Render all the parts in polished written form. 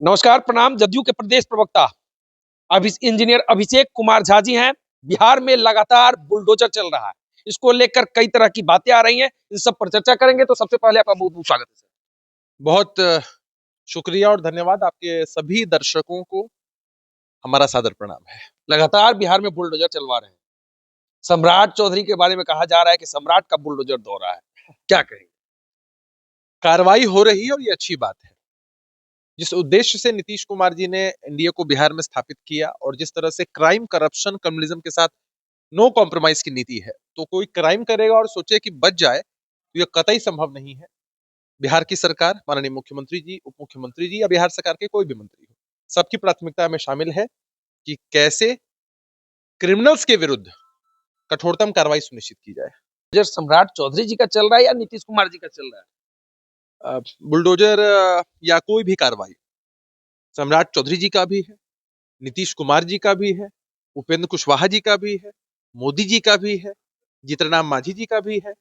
नमस्कार, प्रणाम। जदयू के प्रदेश प्रवक्ता इंजीनियर अभिषेक कुमार झा जी हैं। बिहार में लगातार बुलडोजर चल रहा है। इसको लेकर कई तरह की बातें आ रही हैं। इन सब पर चर्चा करेंगे। तो सबसे पहले आपका बहुत बहुत स्वागत है सर। बहुत शुक्रिया और धन्यवाद। आपके सभी दर्शकों को हमारा सादर प्रणाम है। लगातार बिहार में बुलडोजर चलवा रहे हैं। सम्राट चौधरी के बारे में कहा जा रहा है कि सम्राट का बुलडोजर दौरा है। क्या कहेंगे? कार्रवाई हो रही है और ये अच्छी बात है। जिस उद्देश्य से नीतीश कुमार जी ने एनडीए को बिहार में स्थापित किया और जिस तरह से क्राइम, करप्शन, कम्युनिज्म के साथ नो कॉम्प्रोमाइज की नीति है, तो कोई क्राइम करेगा और सोचे कि बच जाए तो यह कतई संभव नहीं है। बिहार की सरकार, माननीय मुख्यमंत्री जी, उप मुख्यमंत्री जी या बिहार सरकार के कोई भी मंत्री हो, सबकी प्राथमिकता में शामिल है कि कैसे क्रिमिनल्स के विरुद्ध कठोरतम कार्रवाई सुनिश्चित की जाए। बुलडोजर सम्राट चौधरी जी का चल रहा है या नीतीश कुमार जी का चल रहा है? बुलडोजर या कोई भी कार्रवाई सम्राट चौधरी जी का भी है, नीतीश कुमार जी का भी है, उपेंद्र कुशवाहा जी का भी है, मोदी जी का भी है, जीतनराम मांझी जी का भी है,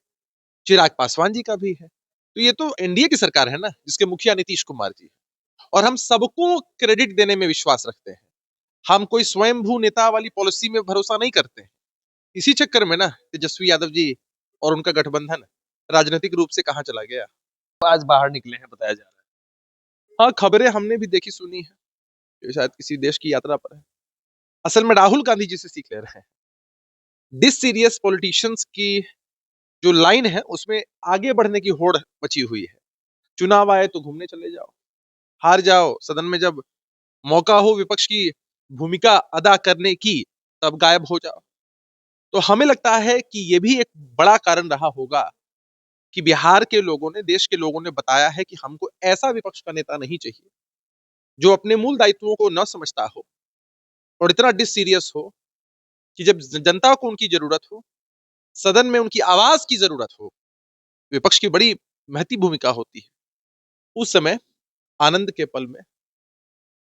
चिराग पासवान जी का भी है। तो ये तो एनडीए की सरकार है ना, जिसके मुखिया नीतीश कुमार जी है। और हम सबको क्रेडिट देने में विश्वास रखते हैं। हम कोई स्वयंभू नेता वाली पॉलिसी में भरोसा नहीं करते हैं। इसी चक्कर में ना तेजस्वी यादव जी और उनका गठबंधन राजनीतिक रूप से कहां चला गया। आज बाहर निकले हैं, बताया जा रहा हाँ, खबरें हमने भी देखी सुनी है। ये शायद किसी देश की यात्रा पर है। असल में राहुल गांधी जी से सीख ले रहे हैं। डिस सीरियस पॉलिटिशियंस की जो लाइन है उसमें आगे बढ़ने की होड़ मची हुई है। चुनाव आए तो घूमने चले जाओ, हार जाओ सदन में जब मौका हो विपक्ष की भूमिका अदा करने की, तब गायब हो जाओ। तो हमें लगता है कि यह भी एक बड़ा कारण रहा होगा कि बिहार के लोगों ने, देश के लोगों ने बताया है कि हमको ऐसा विपक्ष का नेता नहीं चाहिए जो अपने मूल दायित्वों को न समझता हो और इतना डिस सीरियस हो कि जब जनता को उनकी जरूरत हो, सदन में उनकी आवाज की जरूरत हो, विपक्ष की बड़ी महती भूमिका होती है, उस समय आनंद के पल में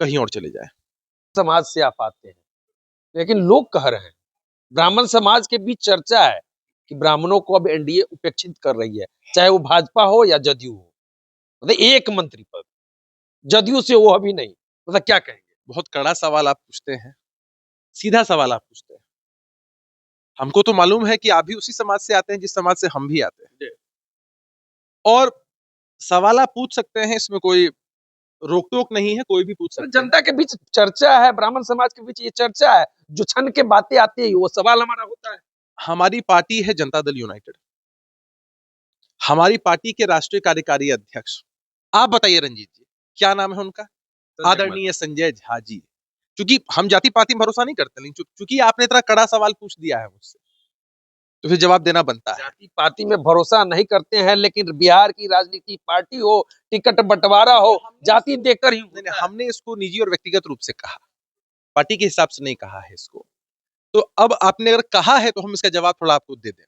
कहीं और चले जाए। है। समाज से आप आते हैं, लेकिन लोग कह रहे हैं, ब्राह्मण समाज के बीच चर्चा है कि ब्राह्मणों को अब एनडीए उपेक्षित कर रही है, चाहे वो भाजपा हो या जदयू हो। मतलब एक मंत्री पद जदयू से वो अभी नहीं। मतलब क्या कहेंगे? बहुत कड़ा सवाल आप पूछते हैं, सीधा सवाल आप पूछते हैं। हमको तो मालूम है कि आप भी उसी समाज से आते हैं जिस समाज से हम भी आते हैं, और सवाल आप पूछ सकते हैं, इसमें कोई रोक टोक नहीं है, कोई भी पूछ सकता है। जनता के बीच चर्चा है, ब्राह्मण समाज के बीच ये चर्चा है, जो छन के बातें आती है वो सवाल हमारा होता है। हमारी पार्टी है जनता दल यूनाइटेड। हमारी पार्टी के राष्ट्रीय कार्यकारी अध्यक्ष, आप बताइए रंजीत जी, क्या नाम है उनका? आदरणीय संजय झा जी। क्योंकि हम जाति पाति में भरोसा नहीं करते, लेकिन चूंकि आपने इतना कड़ा सवाल पूछ दिया है मुझसे, तो फिर जवाब देना बनता है। जाति पाति में भरोसा नहीं करते हैं, लेकिन बिहार की राजनीति पार्टी हो, टिकट बंटवारा हो, जाति देखकर ही नहीं, हमने इसको निजी और व्यक्तिगत रूप से कहा, पार्टी के हिसाब से नहीं कहा है इसको। तो अब आपने अगर कहा है तो हम इसका जवाब थोड़ा आपको दे दें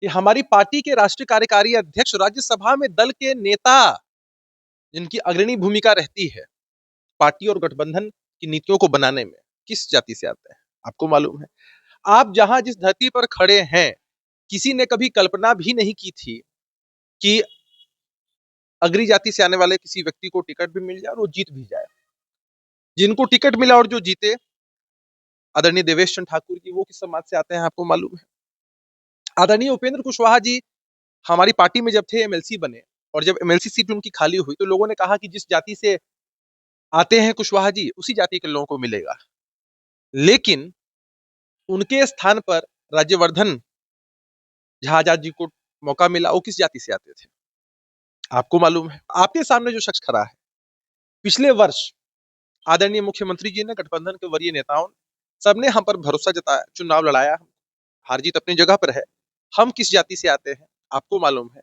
कि हमारी पार्टी के राष्ट्रीय कार्यकारी अध्यक्ष राज्यसभा में दल के नेता, जिनकी अग्रणी भूमिका रहती है पार्टी और गठबंधन की नीतियों को बनाने में, किस जाति से आते हैं आपको मालूम है। आप जहां जिस धरती पर खड़े हैं, किसी ने कभी कल्पना भी नहीं की थी कि अग्री जाति से आने वाले किसी व्यक्ति को टिकट भी मिल जाए और वो जीत भी जाए। जिनको टिकट मिला और जो जीते, आदरणीय देवेश चंद्र ठाकुर जी, वो किस समाज से आते हैं आपको मालूम है। आदरणीय उपेंद्र कुशवाहा जी हमारी पार्टी में जब थे, एमएलसी बने, और जब एमएलसी सीट उनकी खाली हुई तो लोगों ने कहा कि जिस जाति से आते हैं कुशवाहा जी, उसी जाति के लोगों को मिलेगा। लेकिन उनके स्थान पर राज्यवर्धन झा जी को मौका मिला। वो किस जाति से आते थे आपको मालूम है। आपके सामने जो शख्स खड़ा है, पिछले वर्ष आदरणीय मुख्यमंत्री जी ने, गठबंधन के वरीय नेताओं सबने हम पर भरोसा जताया, चुनाव लड़ाया। हार जीत अपनी जगह पर है। हम किस जाति से आते हैं आपको मालूम है।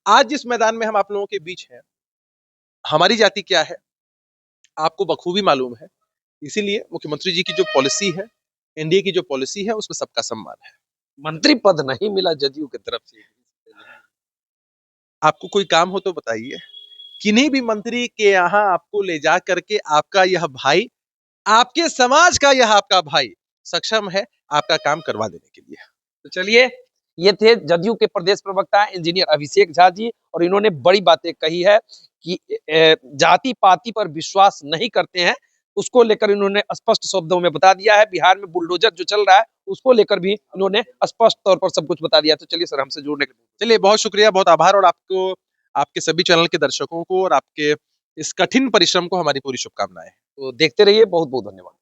आज जिस मैदान में हम आप लोगों के बीच हैं, हमारी जाति क्या है आपको बखूबी मालूम है। इसीलिए मुख्यमंत्री जी की जो पॉलिसी है, एनडीए की जो पॉलिसी है, उसमें सबका सम्मान है। मंत्री पद नहीं मिला जदयू की तरफ से। आपको कोई काम हो तो बताइए, किन्हीं भी मंत्री के यहाँ आपको ले जा करके आपका यह भाई, आपके समाज का यह आपका भाई सक्षम है आपका काम करवा देने के लिए। तो चलिए, ये थे जदयू के प्रदेश प्रवक्ता इंजीनियर अभिषेक झा जी, और इन्होंने बड़ी बातें कही है कि जाति पाति पर विश्वास नहीं करते हैं। उसको लेकर इन्होंने स्पष्ट शब्दों में बता दिया है। बिहार में बुलडोजर जो चल रहा है उसको लेकर भी इन्होंने स्पष्ट तौर पर सब कुछ बता दिया। तो चलिए सर, हमसे जुड़ने के लिए चलिए, बहुत शुक्रिया, बहुत आभार, और आपको, आपके सभी चैनल के दर्शकों को और आपके इस कठिन परिश्रम को हमारी पूरी शुभकामनाएं। तो देखते रहिए। बहुत बहुत धन्यवाद।